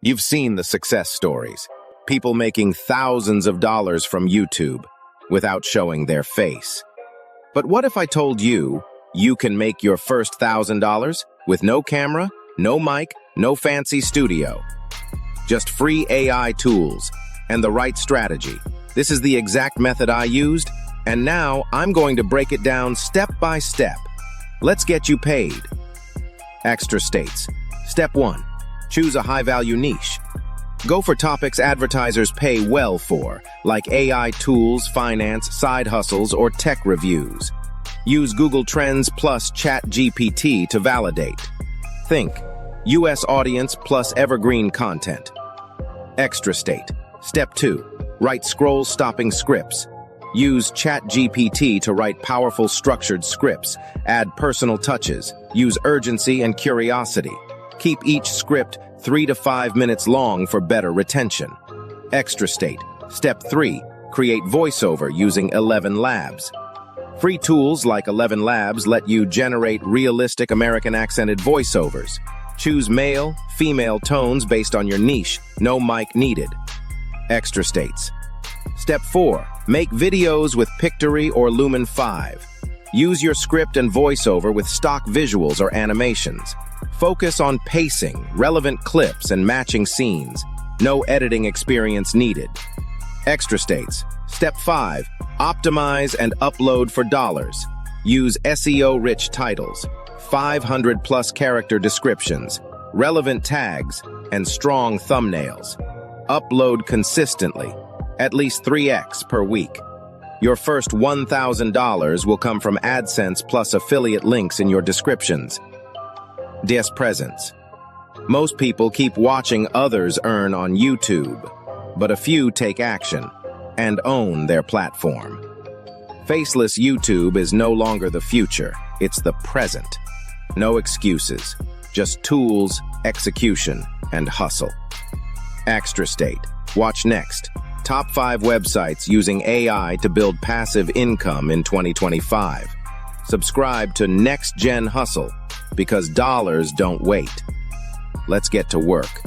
You've seen the success stories. People making thousands of dollars from YouTube without showing their face. But what if I told you you can make your first $1,000 with no camera, no mic, no fancy studio? Just free AI tools and the right strategy. This is the exact method I used, and now I'm going to break it down step by step. Let's get you paid. Extra states. Step 1. Choose a high-value niche. Go for topics advertisers pay well for, like AI tools, finance, side hustles, or tech reviews. Use Google Trends plus ChatGPT to validate. Think US audience plus evergreen content. Extra state. Step 2. Write scroll-stopping scripts. Use ChatGPT to write powerful structured scripts. Add personal touches. Use urgency and curiosity. Keep each script 3 to 5 minutes long for better retention. Extra state. Step 3. Create voiceover using 11 Labs. Free tools like 11 Labs let you generate realistic American accented voiceovers. Choose male, female tones based on your niche. No mic needed. Extra states. Step 4. Make videos with Pictory or Lumen 5. Use your script and voiceover with stock visuals or animations. Focus on pacing, relevant clips, and matching scenes. No editing experience needed. Extra states. Step 5. Optimize and upload for dollars. Use SEO-rich titles, 500-plus character descriptions, relevant tags, and strong thumbnails. Upload consistently, at least 3x per week. Your first $1,000 will come from AdSense plus affiliate links in your descriptions. Presence. Most people keep watching others earn on YouTube, but a few take action and own their platform. Faceless YouTube is no longer the future, it's the present. No excuses, just tools, execution, and hustle. Extra state. Watch next. Top 5 websites using AI to build passive income in 2025. Subscribe to NextGen Hustle, because dollars don't wait. Let's get to work.